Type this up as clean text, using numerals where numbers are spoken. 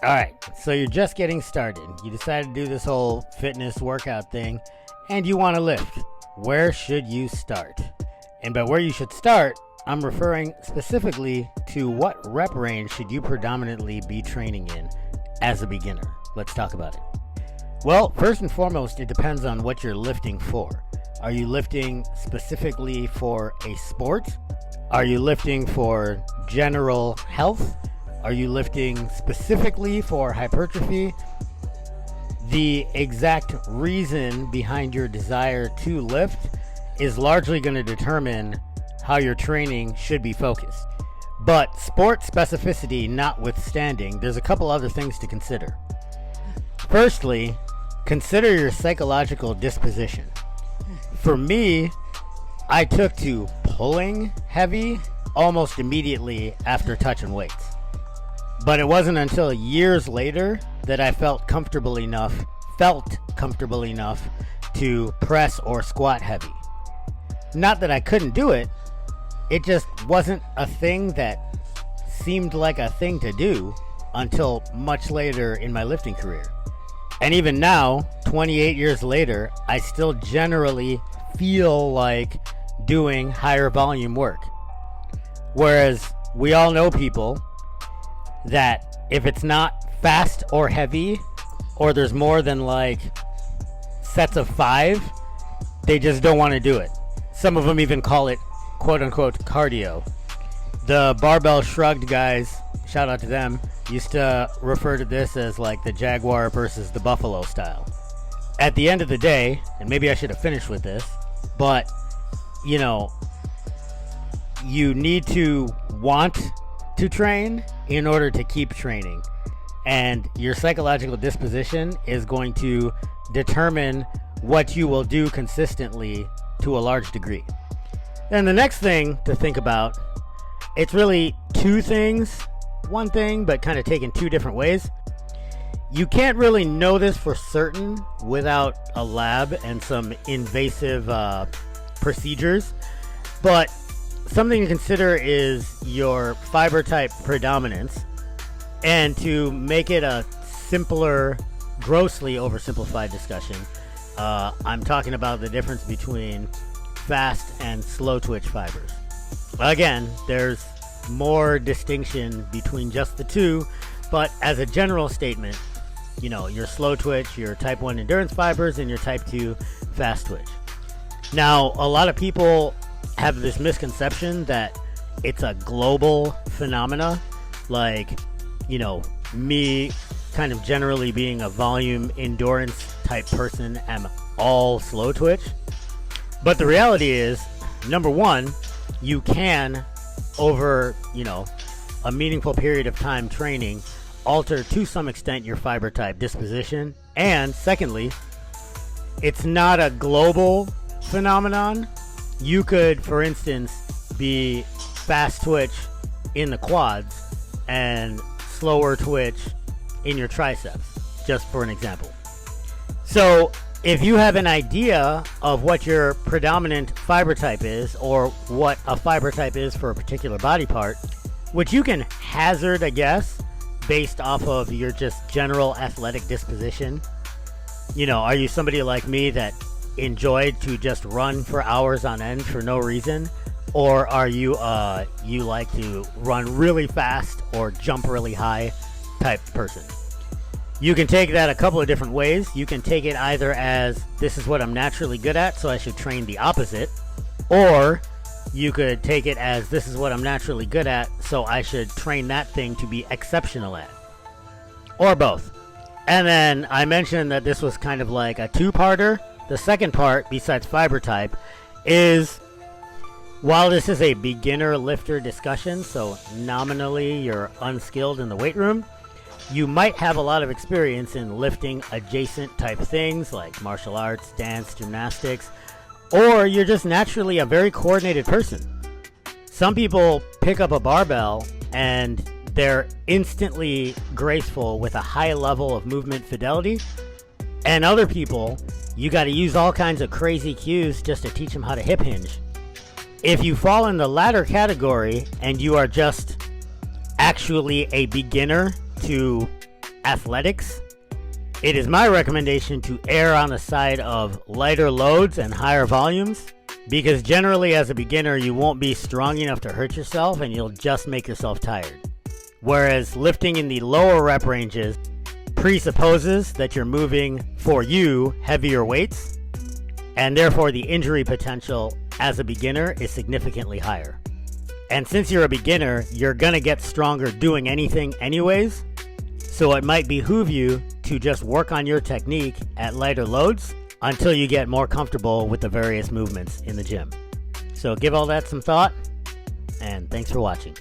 Alright, so you're just getting started. You decided to do this whole fitness workout thing, and you want to lift. Where should you start? And by where you should start, I'm referring specifically to what rep range should you predominantly be training in as a beginner. Let's talk about it. Well, first and foremost, it depends on what you're lifting for. Are you lifting specifically for a sport? Are you lifting for general health? Are you lifting specifically for hypertrophy? The exact reason behind your desire to lift is largely going to determine how your training should be focused. But sport specificity notwithstanding, there's a couple other things to consider. Firstly, consider your psychological disposition. For me, I took to pulling heavy almost immediately after touching weights. But it wasn't until years later that I felt comfortable enough to press or squat heavy. Not that I couldn't do it, it just wasn't a thing that seemed like a thing to do until much later in my lifting career. And even now, 28 years later, I still generally feel like doing higher volume work. Whereas we all know people that if it's not fast or heavy, or there's more than like sets of 5, they just don't want to do it. Some of them even call it quote unquote cardio. The barbell shrugged guys, shout out to them, used to refer to this as like the jaguar versus the buffalo style. At the end of the day, and maybe I should have finished with this, but you know, you need to want to train in order to keep training, and your psychological disposition is going to determine what you will do consistently to a large degree. Then the next thing to think about, it's really two things, one thing but kind of taken two different ways. You can't really know this for certain without a lab and some invasive procedures, but something to consider is your fiber type predominance. And to make it a simpler, grossly oversimplified discussion, I'm talking about the difference between fast and slow twitch fibers. Again, there's more distinction between just the two, but as a general statement, you know, your slow twitch, your type 1 endurance fibers, and your type 2 fast twitch. Now, a lot of people have this misconception that it's a global phenomena, like, you know, me kind of generally being a volume endurance type person am all slow twitch. But the reality is, number one, you can, over, you know, a meaningful period of time training, alter to some extent your fiber type disposition. And secondly, it's not a global phenomenon. You could, for instance, be fast twitch in the quads and slower twitch in your triceps, just for an example. So if you have an idea of what your predominant fiber type is, or what a fiber type is for a particular body part, which you can hazard a guess based off of your just general athletic disposition. You know, are you somebody like me that enjoyed to just run for hours on end for no reason? Or are you you like to run really fast or jump really high type person? You can take that a couple of different ways. You can take it either as, this is what I'm naturally good at, so I should train the opposite. Or you could take it as, this is what I'm naturally good at, so I should train that thing to be exceptional at. Or both. And then I mentioned that this was kind of like a two-parter. The second part, besides fiber type, is, while this is a beginner lifter discussion, so nominally you're unskilled in the weight room, you might have a lot of experience in lifting adjacent type things like martial arts, dance, gymnastics, or you're just naturally a very coordinated person. Some people pick up a barbell and they're instantly graceful with a high level of movement fidelity, and other people, you got to use all kinds of crazy cues just to teach them how to hip hinge. If you fall in the latter category and you are just actually a beginner to athletics, it is my recommendation to err on the side of lighter loads and higher volumes, because generally as a beginner you won't be strong enough to hurt yourself and you'll just make yourself tired. Whereas lifting in the lower rep ranges presupposes that you're moving, for you, heavier weights, and therefore the injury potential as a beginner is significantly higher. And since you're a beginner, you're gonna get stronger doing anything anyways, so it might behoove you to just work on your technique at lighter loads until you get more comfortable with the various movements in the gym. So give all that some thought, and thanks for watching.